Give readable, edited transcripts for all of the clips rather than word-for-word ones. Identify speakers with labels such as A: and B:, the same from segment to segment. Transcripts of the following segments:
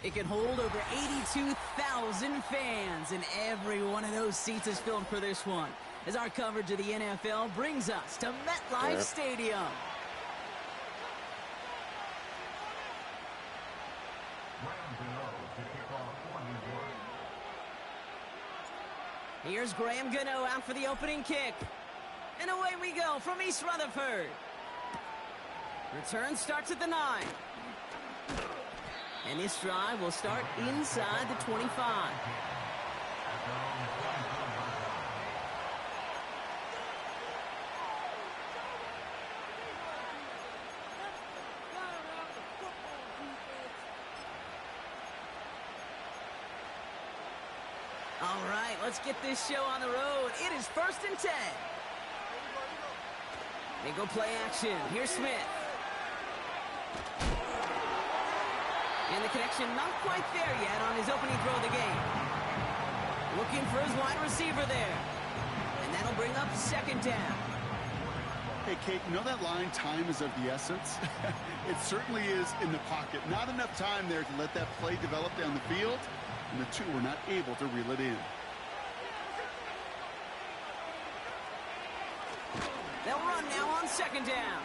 A: It can hold over 82,000 fans, and every one of those seats is filled for this one, as our coverage of the NFL brings us to MetLife Stadium. Here's Graham Gano out for the opening kick. And away we go from East Rutherford. Return starts at the 9. And this drive will start inside the 25. All right, let's get this show on the road. It is 1st and 10. They go play action. Here's Smith. And the connection not quite there yet on his opening throw of the game. Looking for his wide receiver there. And that'll bring up 2nd down.
B: Hey, Kate, you know that line, time is of the essence? It certainly is in the pocket. Not enough time there to let that play develop down the field, and the two were not able to reel it in.
A: They'll run now on 2nd down.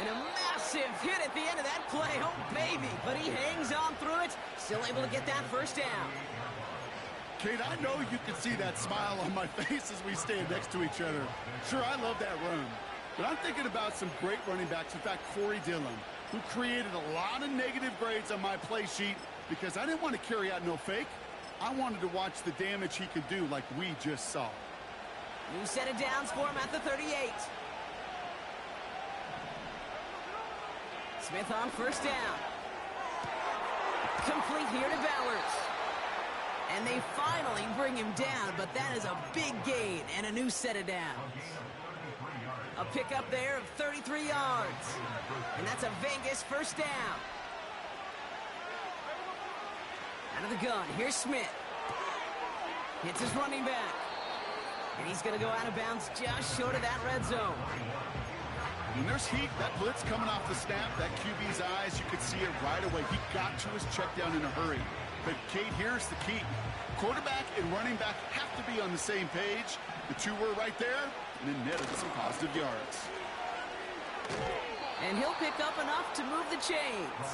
A: And a massive hit at the end of that play. Oh, baby. But he hangs on through it. Still able to get that 1st down.
B: Kate, I know you can see that smile on my face as we stand next to each other. Sure, I love that run. But I'm thinking about some great running backs. In fact, Corey Dillon, who created a lot of negative grades on my play sheet because I didn't want to carry out no fake. I wanted to watch the damage he could do like we just saw.
A: New set of downs for him at the 38. Smith on 1st down. Complete here to Bowers. And they finally bring him down, but that is a big gain and a new set of downs. A pickup there of 33 yards. And that's a Vegas 1st down. Out of the gun, here's Smith. Hits his running back. And he's going to go out of bounds just short of that red zone.
B: When there's heat, that blitz coming off the snap, that QB's eyes, you could see it right away. He got to his check down in a hurry. But, Kate, here's the key. Quarterback and running back have to be on the same page. The two were right there, and then netted some positive yards.
A: And he'll pick up enough to move the chains.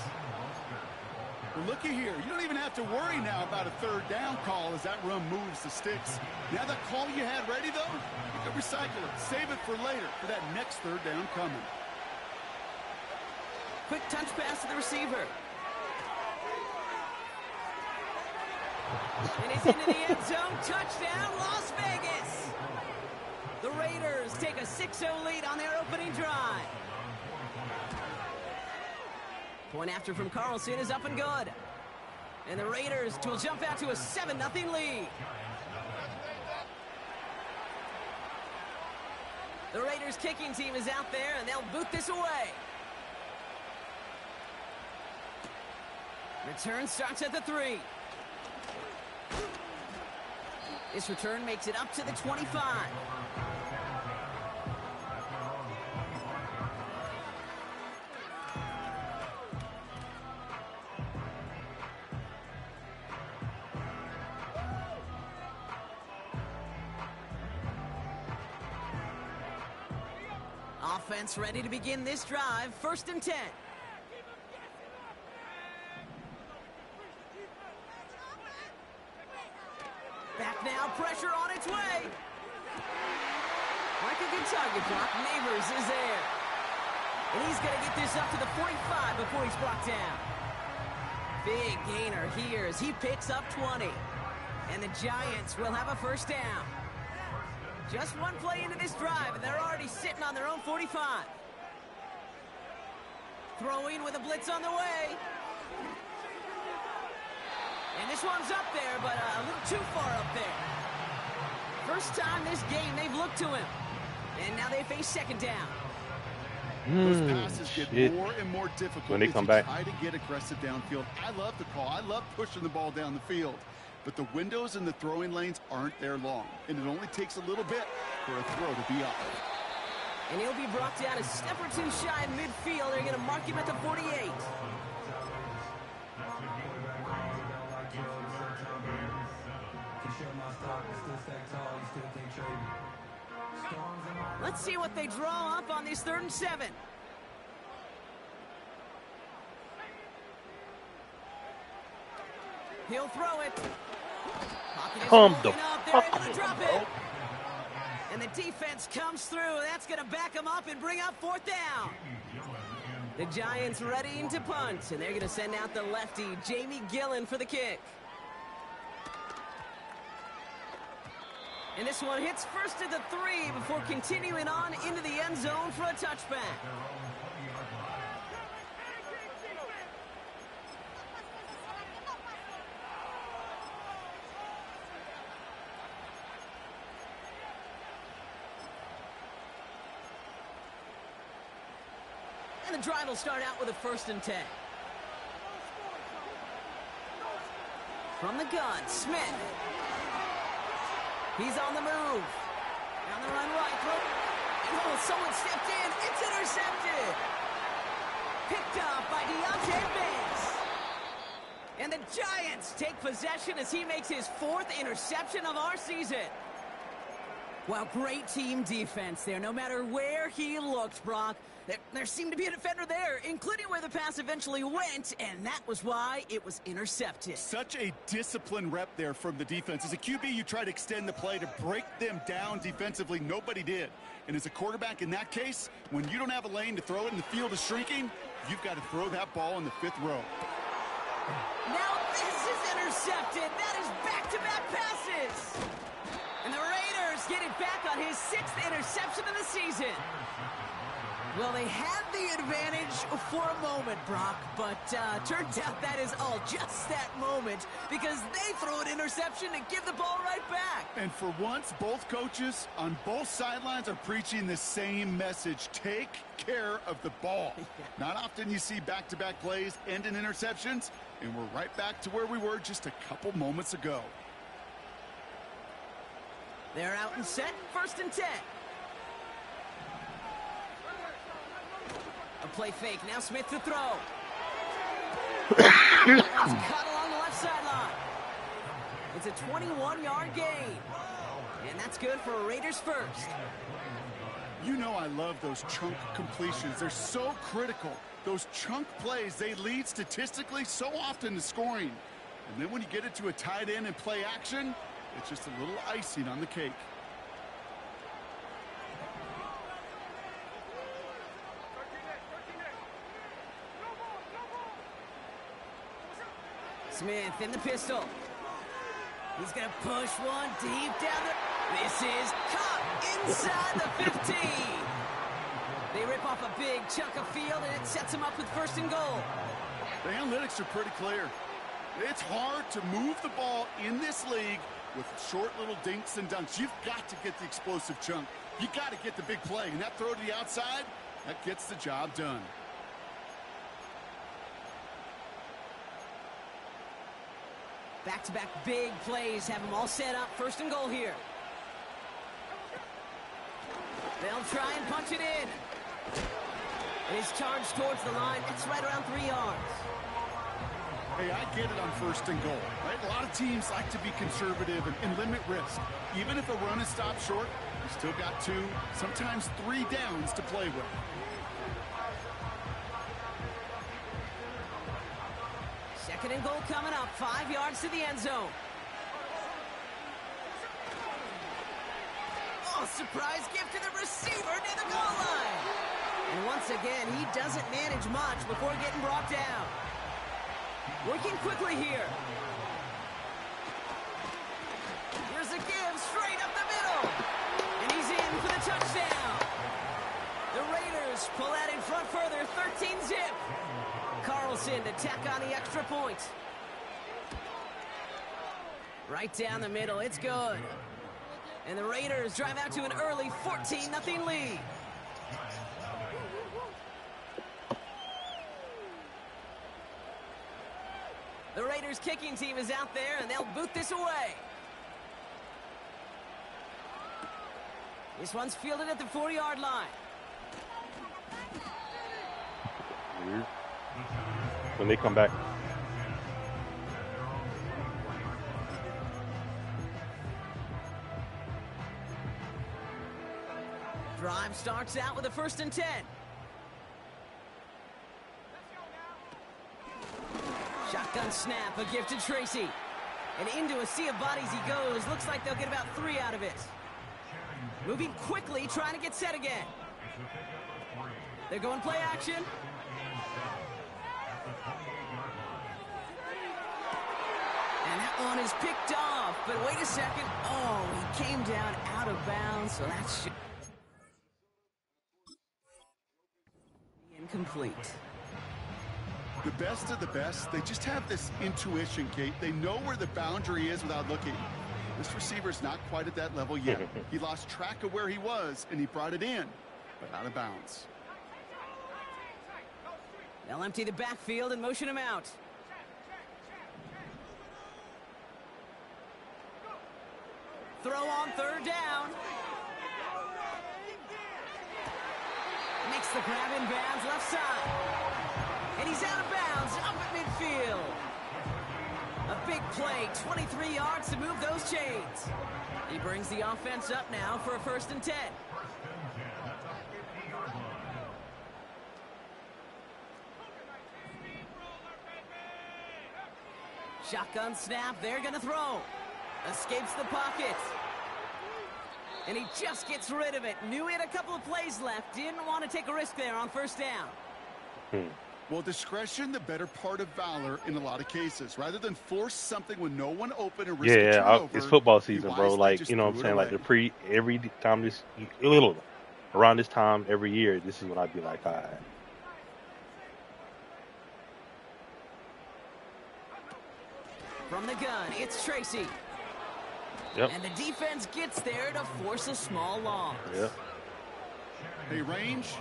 B: Well, looky here. You don't even have to worry now about a 3rd down call as that run moves the sticks. Now that call you had ready, though, you can recycle it. Save it for later for that next 3rd down coming.
A: Quick touch pass to the receiver. And it's into the end zone. Touchdown, Las Vegas. The Raiders take a 6-0 lead on their opening drive. Point after from Carlson is up and good. And the Raiders will jump out to a 7-0 lead. The Raiders kicking team is out there, and they'll boot this away. Return starts at the 3. This return makes it up to the 25. Offense ready to begin this drive. 1st and 10. Back now, pressure on its way. Like a good target block, Neighbors is there. And he's going to get this up to the 45 before he's brought down. Big gainer here as he picks up 20. And the Giants will have a 1st down. Just one play into this drive, and they're already sitting on their own 45. Throwing with a blitz on the way. And this one's up there, but a little too far up there. First time this game they've looked to him. And now they face 2nd down.
B: Those passes get more and more difficult
C: when they come back.
B: Try to get aggressive downfield. I love the call. I love pushing the ball down the field. But the windows in the throwing lanes aren't there long. And it only takes a little bit for a throw to be up.
A: And he'll be brought down a step or two shy of midfield. They're going to mark him at the 48. Let's see what they draw up on this 3rd and 7. He'll throw it.
C: Come the
A: They're able to drop it. And the defense comes through. That's going to back them up and bring up 4th down. The Giants readying to punt, and they're going to send out the lefty, Jamie Gillen, for the kick. And this one hits first at the 3 before continuing on into the end zone for a touchback. And the drive will start out with a 1st and 10. From the gun, Smith. He's on the move. Down the run right. Oh, someone stepped in. It's intercepted. Picked up by Deontay Banks. And the Giants take possession as he makes his 4th interception of our season. Well, great team defense there. No matter where he looked, Brock, there seemed to be a defender there, including where the pass eventually went, and that was why it was intercepted.
B: Such a disciplined rep there from the defense. As a QB, you try to extend the play to break them down defensively. Nobody did. And as a quarterback in that case, when you don't have a lane to throw it and the field is shrinking, you've got to throw that ball in the 5th row.
A: Now this is intercepted. That is back-to-back passes. And the Raiders get it back on his 6th interception of the season. Well, they had the advantage for a moment, Brock, but turns out that is all just that moment because they throw an interception and give the ball right back.
B: And for once, both coaches on both sidelines are preaching the same message. Take care of the ball. Not often you see back-to-back plays end in interceptions, and we're right back to where we were just a couple moments ago.
A: They're out and set, 1st and 10. A play fake. Now Smith to throw. It's cut along the left sideline. It's a 21-yard gain. And that's good for a Raiders 1st.
B: You know I love those chunk completions. They're so critical. Those chunk plays, they lead statistically so often to scoring. And then when you get it to a tight end and play action, it's just a little icing on the cake.
A: Smith in the pistol. He's going to push one deep down the... This is caught inside the 15. They rip off a big chunk of field, and it sets them up with 1st and goal.
B: The analytics are pretty clear. It's hard to move the ball in this league with short little dinks and dunks. You've got to get the explosive chunk. You got to get the big play, and that throw to the outside, that gets the job done.
A: Back-to-back big plays have them all set up. 1st and goal here. They'll try and punch it in. And he's charged towards the line. It's right around 3 yards.
B: Hey, I get it on 1st and goal, right? A lot of teams like to be conservative and limit risk. Even if a run is stopped short, you still got 2, sometimes 3 downs to play with.
A: Second and goal coming up, 5 yards to the end zone. Oh, surprise gift to the receiver near the goal line. And once again, he doesn't manage much before getting brought down. Working quickly here. Here's a give straight up the middle. And he's in for the touchdown. The Raiders pull that in front further, 13-zip. Carlson to tack on the extra point. Right down the middle, it's good. And the Raiders drive out to an early 14-0 lead. The Raiders kicking team is out there, and they'll boot this away. This one's fielded at the 40-yard line.
C: When they come back.
A: Drive starts out with a 1st and 10. Shotgun snap, a gift to Tracy. And into a sea of bodies he goes. Looks like they'll get about 3 out of it. Moving quickly, trying to get set again. They're going play action. And that one is picked off. But wait a second. Oh, he came down out of bounds, so that's incomplete.
B: The best of the best, they just have this intuition, Kate. They know where the boundary is without looking. This receiver's not quite at that level yet. He lost track of where he was, and he brought it in, but out of bounds.
A: They'll empty the backfield and motion him out. Throw on 3rd down. Makes the grab in bounds left side. And he's out of bounds, up at midfield. A big play, 23 yards to move those chains. He brings the offense up now for a 1st and 10. Shotgun snap, they're going to throw. Escapes the pocket. And he just gets rid of it. Knew he had a couple of plays left. Didn't want to take a risk there on 1st down.
B: Well, discretion, the better part of valor in a lot of cases. Rather than force something with no one open and risk a turnover,
C: it's football season, bro. Like, you know what I'm saying? Like, every time around this time every year, this is when I'd be like, all right.
A: From the gun, it's Tracy.
C: Yep.
A: And the defense gets there to force a small loss.
C: Yep.
B: Hey, range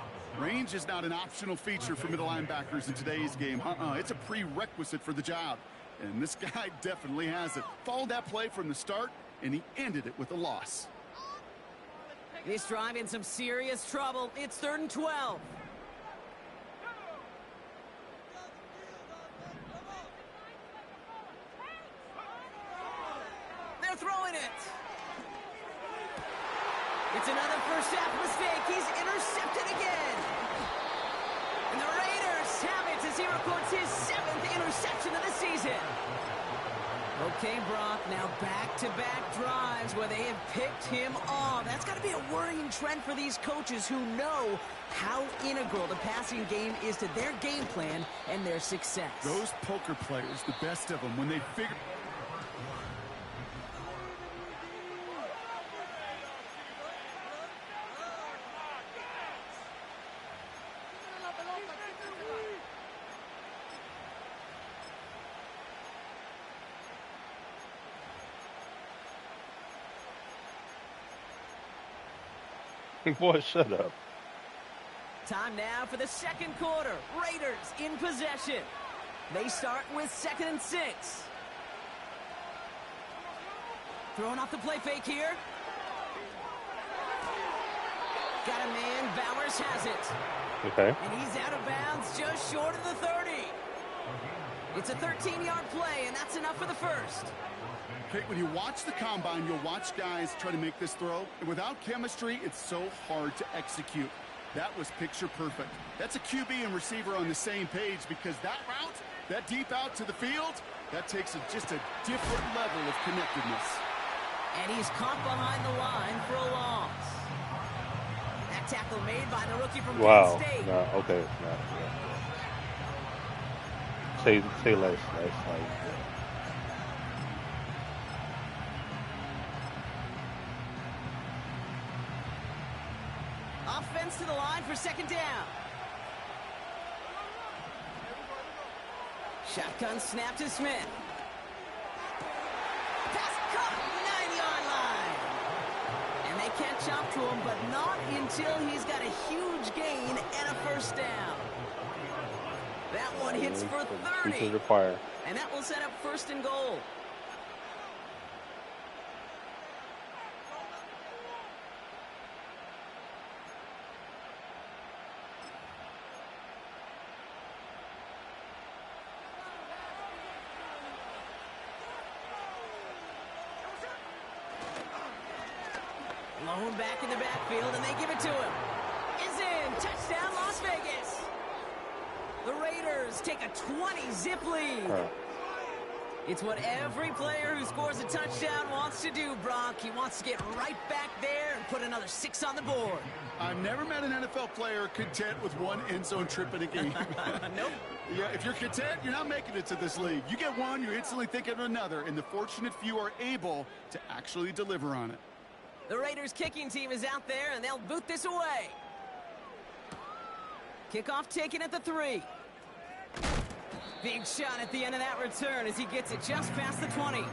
B: is not an optional feature for middle linebackers in today's game. It's a prerequisite for the job. And this guy definitely has it. Followed that play from the start, and he ended it with a loss.
A: This drive in some serious trouble. It's 3rd and 12. They're throwing it. It's another first half mistake. He's intercepted again. And the Raiders have it as he records his 7th interception of the season. Okay, Brock, now back-to-back drives where they have picked him off. That's got to be a worrying trend for these coaches who know how integral the passing game is to their game plan and their success.
B: Those poker players, the best of them, when they figure...
C: Boy, shut up.
A: Time now for the 2nd quarter. Raiders in possession. They start with 2nd and 6. Throwing off the play fake here. Got a man. Bowers has it.
C: Okay.
A: And he's out of bounds just short of the 30. It's a 13-yard play, and that's enough for the 1st.
B: Okay, when you watch the combine, you'll watch guys try to make this throw. And without chemistry, it's so hard to execute. That was picture perfect. That's a QB and receiver on the same page because that route, that deep out to the field, that takes just a different level of connectedness.
A: And he's caught behind the line for a loss. That tackle made by the rookie from Penn State.
C: No, okay. No, yeah. Say less.
A: Offense to the line for 2nd down. Shotgun snap to Smith. Pass caught, 9-yard line. And they catch up to him, but not until he's got a huge gain and a 1st down. That one hits for 30. And that will set up 1st and goal. Thrown back in the backfield, and they give it to him. Is in. Touchdown, Las Vegas. The Raiders take a 20-zip lead. It's what every player who scores a touchdown wants to do, Brock. He wants to get right back there and put another 6 on the board.
B: I've never met an NFL player content with one end zone trip in a game.
A: Nope.
B: Yeah, if you're content, you're not making it to this league. You get one, you're instantly thinking of another, and the fortunate few are able to actually deliver on it.
A: The Raiders kicking team is out there, and they'll boot this away. Kickoff taken at the 3. Big shot at the end of that return as he gets it just past the 20.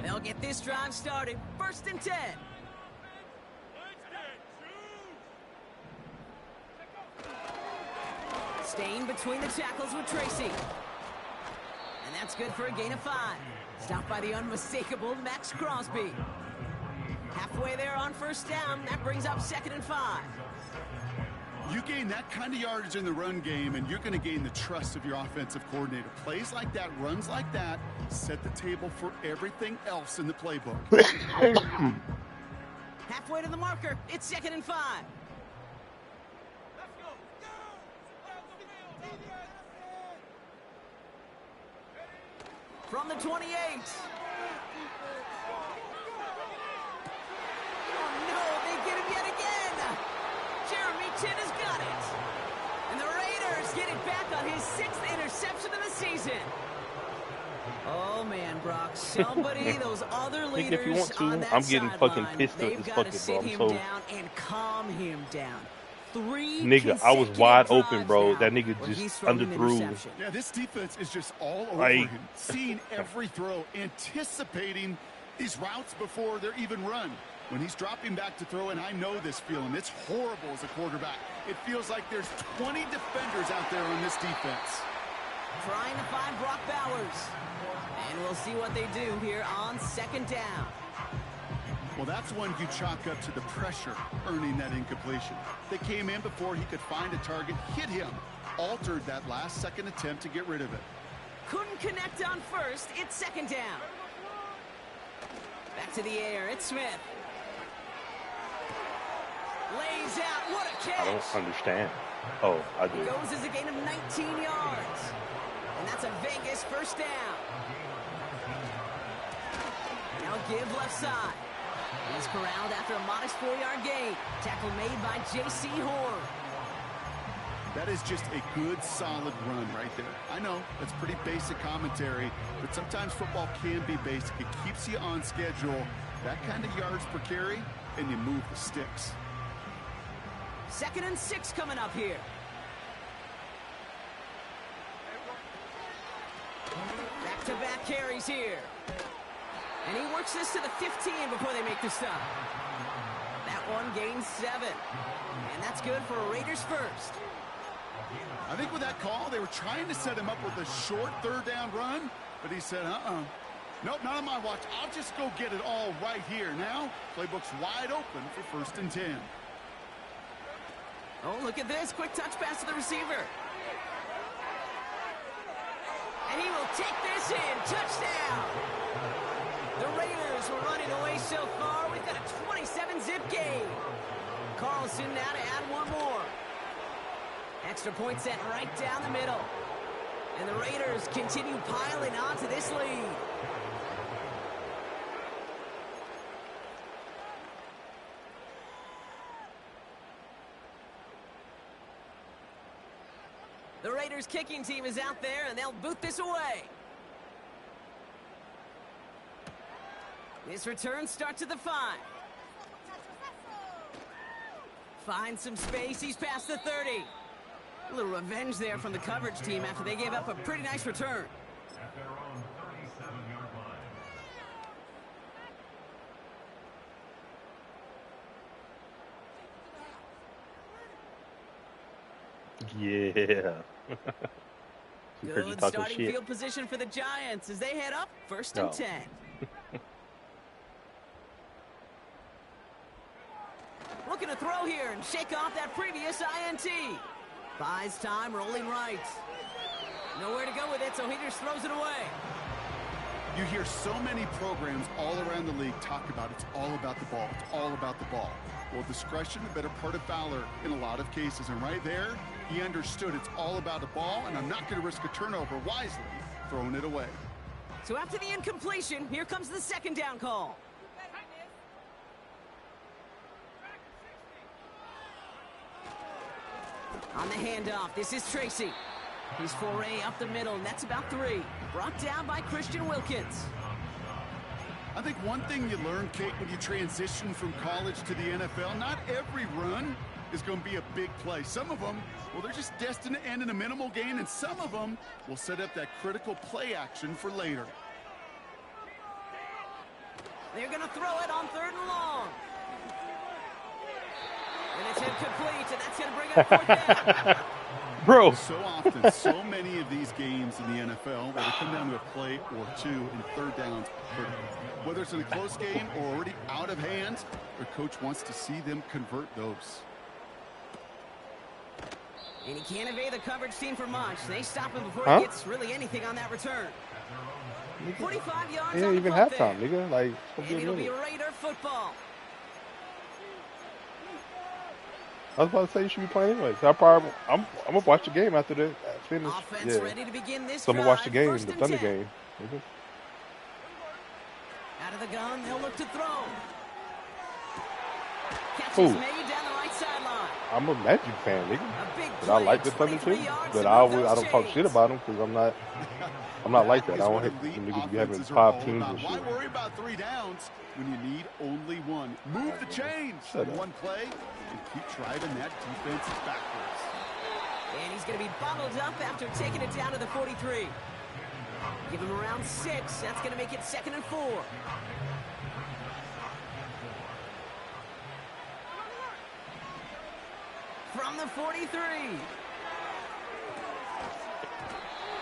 A: They'll get this drive started. 1st and 10. Staying between the tackles with Tracy. And that's good for a gain of 5. Stopped by the unmistakable Max Crosby. Halfway there on 1st down. That brings up 2nd and 5.
B: You gain that kind of yardage in the run game, and you're going to gain the trust of your offensive coordinator. Plays like that, runs like that, set the table for everything else in the playbook.
A: Halfway to the marker. It's 2nd and 5. From the 28. Oh, no, they get him yet again. Jeremy Chinn has got it. And the Raiders get it back on his 6th interception of the season. Oh, man, Brock. Somebody, those other leaders
C: if you want to,
A: on that
C: I'm getting fucking
A: sideline,
C: pissed at
A: they've
C: this
A: got
C: fucking
A: to sit him
C: bro.
A: down and calm him down. 3
C: Nigga, I was wide
A: consecutive
C: open, bro.
A: drives
C: That
A: now
C: nigga
A: where
C: just
A: he's thrown an
C: underthrew.
A: interception.
B: Yeah, this defense is just all over
C: Like-
B: him. Seeing every throw, anticipating these routes before they're even run. When he's dropping back to throw, and I know this feeling, it's horrible as a quarterback. It feels like there's 20 defenders out there on this defense.
A: Trying to find Brock Bowers. And we'll see what they do here on 2nd down.
B: Well, that's one you chalk up to the pressure earning that incompletion. They came in before he could find a target, hit him, altered that last-second attempt to get rid of it.
A: Couldn't connect on 1st. It's 2nd down. Back to the air. It's Smith. Lays out. What a catch.
C: I don't understand. Oh, I do.
A: Goes as a gain of 19 yards. And that's a Vegas 1st down. Now give left side. He's corralled after a modest 4-yard gain. Tackle made by J.C. Horn.
B: That is just a good, solid run right there. I know, that's pretty basic commentary, but sometimes football can be basic. It keeps you on schedule. That kind of yards per carry, and you move the sticks.
A: 2nd and 6 coming up here. Back-to-back carries here. And he works this to the 15 before they make the stop. That one gains 7. And that's good for a Raiders 1st.
B: I think with that call, they were trying to set him up with a short 3rd down run, but he said, nope, not on my watch. I'll just go get it all right here. Now, playbook's wide open for 1st and 10.
A: Oh, look at this. Quick touch pass to the receiver. And he will take this in. Touchdown. The Raiders were running away so far. We've got a 27-zip gain. Carlson now to add one more. Extra point set right down the middle. And the Raiders continue piling on to this lead. The Raiders kicking team is out there, and they'll boot this away. This return starts at the 5. Finds some space. He's past the 30. A little revenge there from the coverage team after they gave up a pretty nice return.
C: Yeah.
A: Good starting field position for the Giants as they head up 1st and 10. Looking to throw here and shake off that previous INT. Buys time, rolling right. Nowhere to go with it, so he just throws it away.
B: You hear so many programs all around the league talk about it's all about the ball. It's all about the ball. Well, discretion, the better part of valor in a lot of cases. And right there, he understood it's all about the ball, and I'm not going to risk a turnover, wisely throwing it away.
A: So after the incompletion, here comes the second down call. On the handoff, this is Tracy. His foray up the middle, and that's about 3. Brought down by Christian Wilkins.
B: I think one thing you learn, Kate, when you transition from college to the NFL, not every run is going to be a big play. Some of them, well, they're just destined to end in a minimal gain, and some of them will set up that critical play action for later.
A: They're going to throw it on 3rd and long. And it's incomplete, and that's going to bring up 4th down.
C: Bro.
B: So often, so many of these games in the NFL, where they come down to a play or two, and 3rd downs are critical. Whether it's in a close game or already out of hand, their coach wants to see them convert those.
A: And he can't evade the coverage team for much. They stop him before he gets really anything on that return. 45 yards
C: yeah,
A: on
C: even
A: the clock
C: halftime,
A: there.
C: nigga. Like,
A: and it'll be Raider football.
C: I was about to say you should be playing anyway. So I'm gonna watch the game after the finish.
A: Offense ready to begin this
C: so I'm gonna watch the
A: drive.
C: game,
A: First
C: the
A: and
C: Thunder
A: 10.
C: game.
A: Out of the gun, they'll look to throw. Catch
C: Who?
A: is made down the right sideline.
C: I'm a Magic fan, nigga.
A: A big
C: But I
A: play,
C: like the Thunder
A: 23
C: too.
A: yards
C: But
A: to
C: I
A: move those
C: don't talk
A: chains.
C: shit about them because I'm not like that. I don't hate them niggas be having 5 teams and
B: Why
C: shit.
B: worry about 3 downs when you need only 1? Move the chains. One play and keep driving that defense backwards.
A: And he's going to be bottled up after taking it down to the 43. Give him around 6. That's going to make it 2nd and 4. From the 43.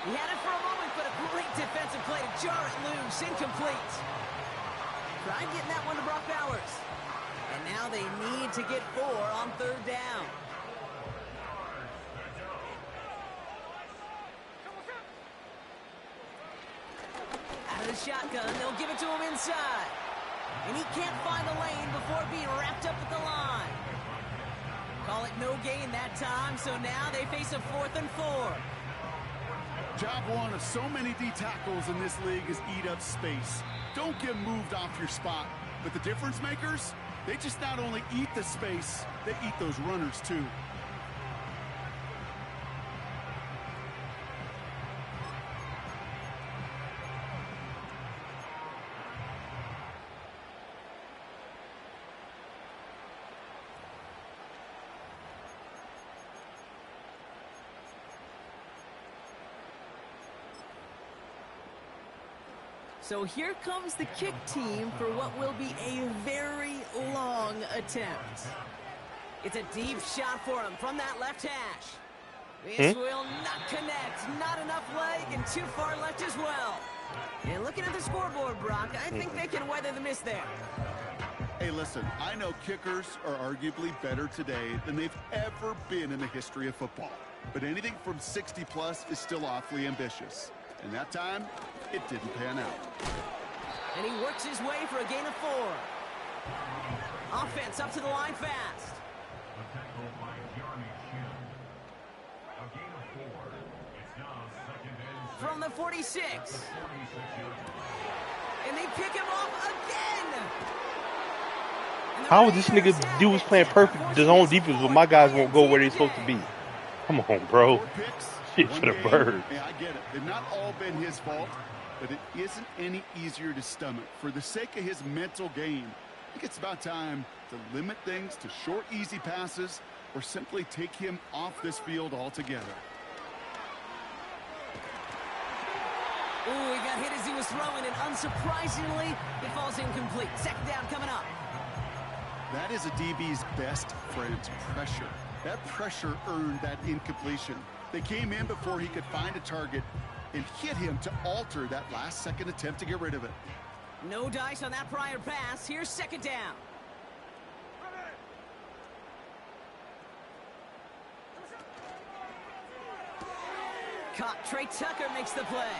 A: He had it for a moment, but a great defensive play to jar it loose. Incomplete. Tried getting that one to Brock Bowers. And now they need to get 4 on 3rd down. Out of the shotgun, they'll give it to him inside. And he can't find a lane before being wrapped up at the line. Call it no gain that time, so now they face a 4th and 4.
B: Job one of so many D tackles in this league is eat up space. Don't get moved off your spot. But the difference makers, they just not only eat the space, they eat those runners too.
A: So here comes the kick team for what will be a very long attempt. It's a deep shot for him from that left hash. This will not connect. Not enough leg and too far left as well. And looking at the scoreboard, Brock, I think they can weather the miss there.
B: Hey, listen, I know kickers are arguably better today than they've ever been in the history of football. But anything from 60 plus is still awfully ambitious. And that time, it didn't pan out.
A: And he works his way for a gain of 4. Offense up to the line fast. From the 46. And they pick him off again.
C: How is this nigga dude's playing perfect his own defense but my guys won't go where they're supposed to be? Come on, bro.
B: 4 picks,
C: Shit
B: 1
C: for the
B: game.
C: birds.
B: Yeah, I get it. They've not all been his fault, but it isn't any easier to stomach. For the sake of his mental game, I think it's about time to limit things to short, easy passes or simply take him off this field altogether.
A: Ooh, he got hit as he was throwing, and unsurprisingly, it falls incomplete. 2nd down coming up.
B: That is a DB's best friend, pressure. That pressure earned that incompletion. They came in before he could find a target and hit him to alter that last-second attempt to get rid of it.
A: No dice on that prior pass. Here's 2nd down. caught. Trey Tucker makes the play.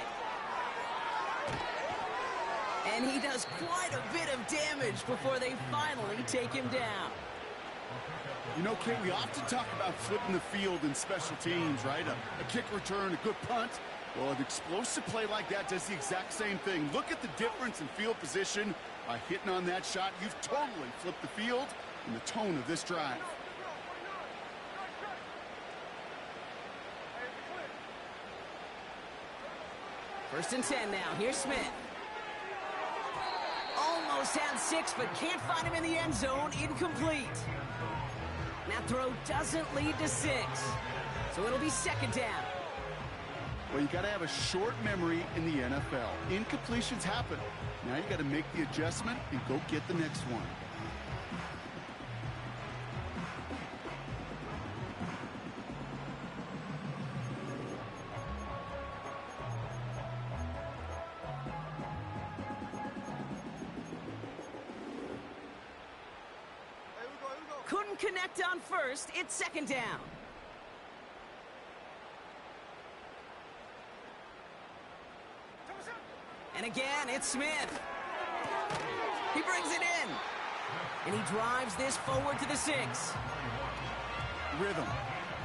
A: And he does quite a bit of damage before they finally take him down.
B: You know, Kate, we often talk about flipping the field in special teams, right? A kick return, a good punt. Well, an explosive play like that does the exact same thing. Look at the difference in field position. By hitting on that shot, you've totally flipped the field and the tone of this drive.
A: First and 10 now. Here's Smith. Almost had 6, but can't find him in the end zone. Incomplete. That throw doesn't lead to 6. So it'll be second down.
B: Well, you got to have a short memory in the NFL. Incompletions happen. Now you got to make the adjustment and go get the next one.
A: Couldn't connect on first. It's second down. And again, it's Smith. He brings it in. And he drives this forward to the 6.
B: Rhythm.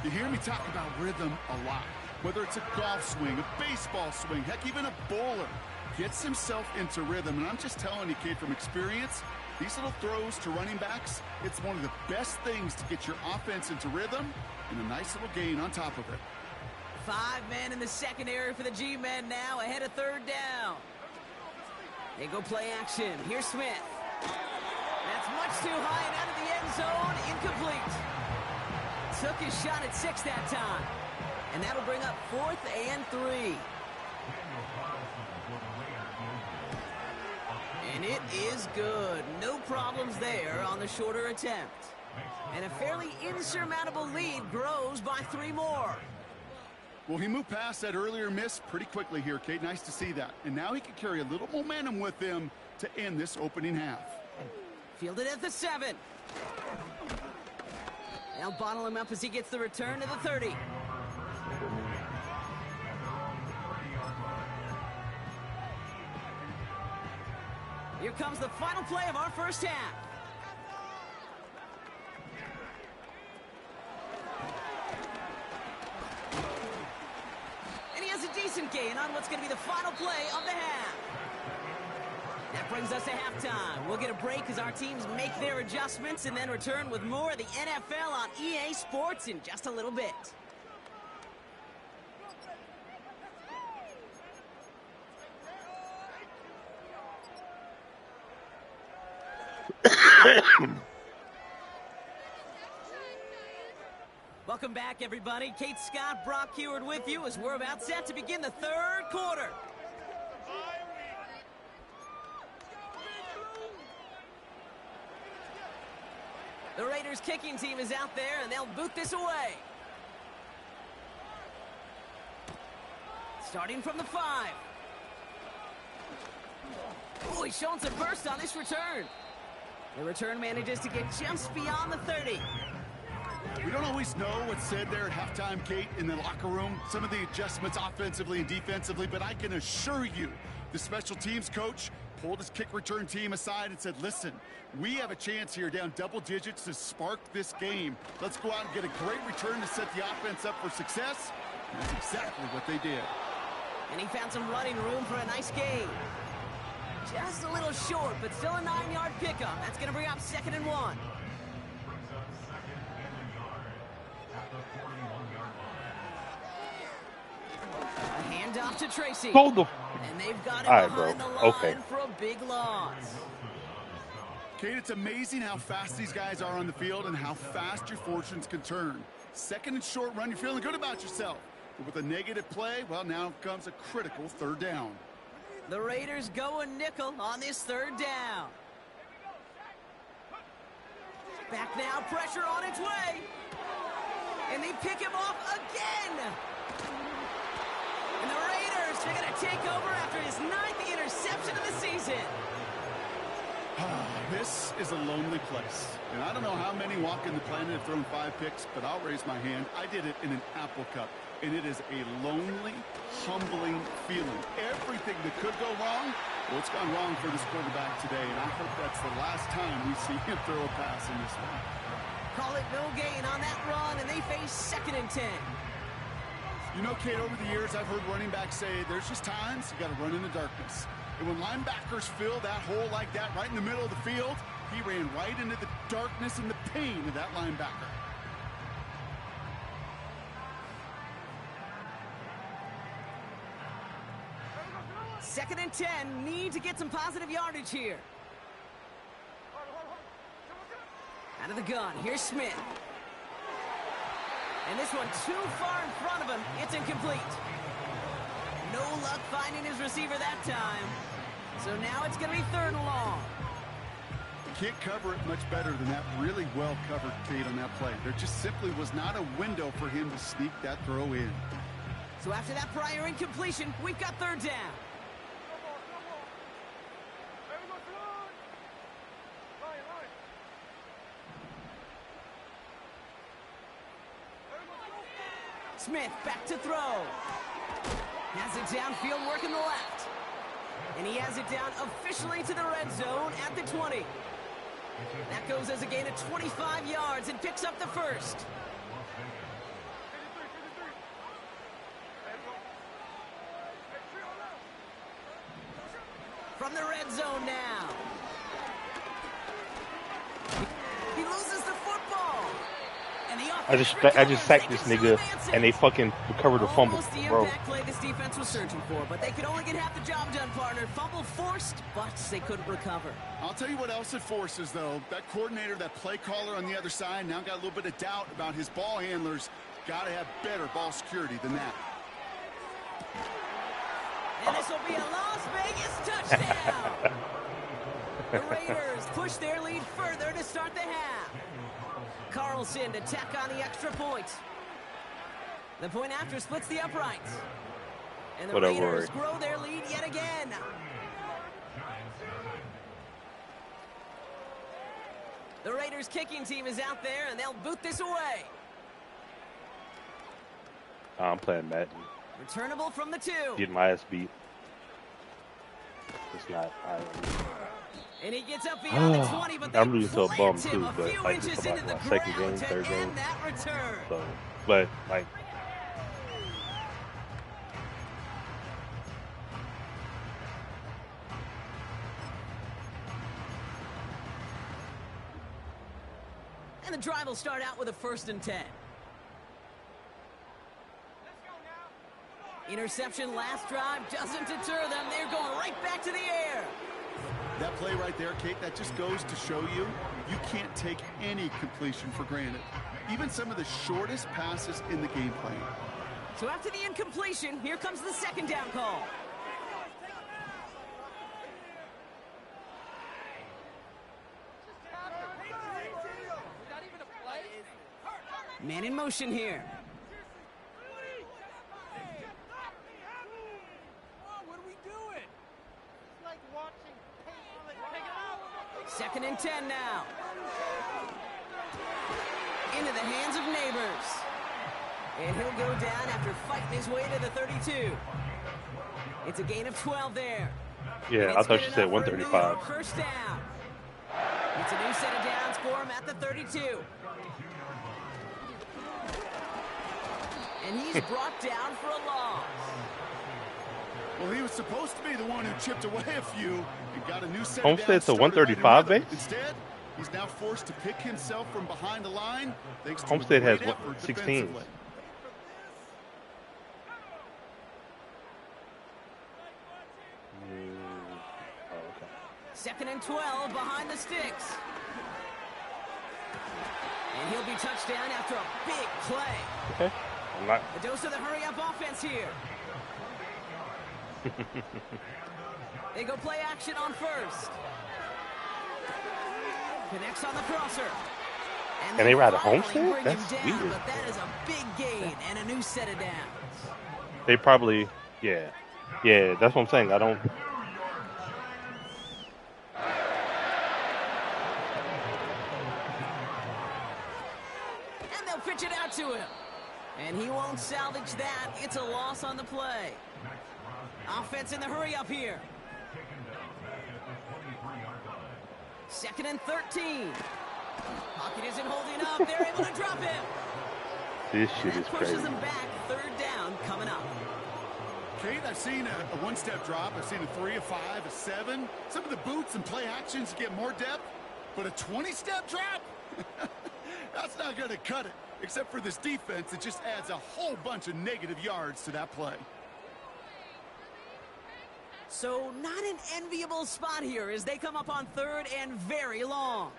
B: You hear me talk about rhythm a lot. Whether it's a golf swing, a baseball swing, heck, even a bowler gets himself into rhythm. And I'm just telling you, kid, from experience, these little throws to running backs, it's one of the best things to get your offense into rhythm and a nice little gain on top of it.
A: 5 men in the secondary for the G-men now, ahead of third down. They go play action. Here's Smith. That's much too high and out of the end zone. Incomplete. Took his shot at 6 that time. And that'll bring up 4th and 3. And it is good. No problems there on the shorter attempt. And a fairly insurmountable lead grows by 3 more.
B: Well, he moved past that earlier miss pretty quickly here, Kate. Nice to see that. And now he can carry a little momentum with him to end this opening half.
A: Fielded at the 7. They'll bottle him up as he gets the return to the 30. Here comes the final play of our first half. And he has a decent gain on what's going to be the final play of the half. That brings us to halftime. We'll get a break as our teams make their adjustments and then return with more of the NFL on EA Sports in just a little bit. Welcome back, everybody. Kate Scott, Brock Huard with you as we're about set to begin the third quarter. The Raiders kicking team is out there, and they'll boot this away. Starting from the 5. Oh, he's showing some burst on this return. The return manages to get just beyond the 30.
B: We don't always know what's said there at halftime, Kate, in the locker room. Some of the adjustments offensively and defensively, but I can assure you the special teams coach pulled his kick return team aside and said, listen, we have a chance here down double digits to spark this game. Let's go out and get a great return to set the offense up for success. And that's exactly what they did.
A: And he found some running room for a nice gain. Just a little short, but still a 9-yard pickup. That's going to bring up 2nd and 1. A handoff to Tracy.
C: Hold the...
A: And they've got him behind the line for a big loss.
B: Kate, it's amazing how fast these guys are on the field and how fast your fortunes can turn. 2nd and short run, you're feeling good about yourself. But with a negative play, well, now comes a critical 3rd down.
A: The Raiders go a nickel on this 3rd down. Back now, pressure on its way. And they pick him off again. And the Raiders are going to take over after his 9th interception of the season.
B: This is a lonely place. And I don't know how many walking the planet have thrown 5 picks, but I'll raise my hand. I did it in an Apple Cup. and it is a lonely, humbling feeling. Everything that could go wrong, well, it's gone wrong for this quarterback today, and I hope that's the last time we see him throw a pass in this one.
A: Call it no gain on that run, and they face 2nd and 10.
B: You know, Kate, over the years, I've heard running backs say there's just times you got to run in the darkness. And when linebackers fill that hole like that right in the middle of the field, he ran right into the darkness and the pain of that linebacker.
A: Second and 10, need to get some positive yardage here. Out of the gun, here's Smith. And this one too far in front of him, it's incomplete. No luck finding his receiver that time. So now it's going to be 3rd and long.
B: Can't cover it much better than that. Really well covered, Kate, on that play. There just simply was not a window for him to sneak that throw in.
A: So after that prior incompletion, we've got 3rd down. Smith back to throw. Has it downfield, working the left. And he has it down officially to the red zone at the 20. That goes as a gain of 25 yards and picks up the 1st. From the red zone now. He loses the football.
C: I just sacked this nigga, and they fucking recovered the fumble,
A: Almost the
C: bro.
A: impact play this defense was searching for, but they could only get half the job done, partner. Fumble forced, but they couldn't recover.
B: I'll tell you what else it forces, though. That coordinator, that play caller on the other side, now got a little bit of doubt about his ball handlers. Got to have better ball security than that.
A: And this will be a Las Vegas touchdown. The Raiders push their lead further to start the half. Carlson to tack on the extra point. The point after splits the uprights. And the Raiders grow their lead yet again. The Raiders kicking team is out there, and they'll boot this away.
C: I'm playing Madden.
A: Returnable from the 2.
C: Getting my ass beat. It's not.
A: And he gets up beyond the 20, but
C: I'm losing to a bum too, but like it's about my 2nd game, 3rd game. So, but like.
A: And the drive will start out with a 1st and 10. Interception last drive doesn't deter them. They're going right back to the air.
B: That play right there, Kate, that just goes to show you can't take any completion for granted. Even some of the shortest passes in the game plan.
A: So after the incompletion, here comes the 2nd down call. Man in motion here.
D: What are we doing? It's like watching.
A: 2nd and 10 now. Into the hands of Neighbors. And he'll go down after fighting his way to the 32. It's a gain of 12 there.
C: Yeah, I thought you said 135.
A: 1st down. It's a new set of downs for him at the 32. And he's brought down for a loss.
B: Well, he was supposed to be the one who chipped away a few and got a new set
C: Homestead's
B: of
C: a 135 base?
B: Instead, he's now forced to pick himself from behind the line. Thanks to
C: Homestead has
B: 16.
A: Second and 12 behind the sticks. And he'll be touched down after a big play.
C: Okay. A
A: dose of the hurry-up offense here. They go play action on 1st. Connects on the crosser.
C: And they ride a Homestead? That's weird.
A: But that is a big gain and a new set of downs.
C: They probably, yeah. Yeah, that's what I'm saying. I don't.
A: And they'll pitch it out to him. And he won't salvage catch that. It's a loss on the play. Offense in the hurry up here. 2nd and 13. Pocket isn't holding up. They're able to drop him.
C: This shit
A: That
C: is
A: pushes
C: crazy.
A: them back. 3rd down coming up.
B: Kate, I've seen a one-step drop. I've seen a 3, a 5, a 7. Some of the boots and play actions get more depth, but a 20-step drop? That's not going to cut it. Except for this defense, it just adds a whole bunch of negative yards to that play.
A: So not an enviable spot here as they come up on 3rd and very long.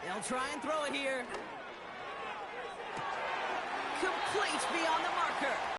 A: They'll try and throw it here. Complete beyond the marker.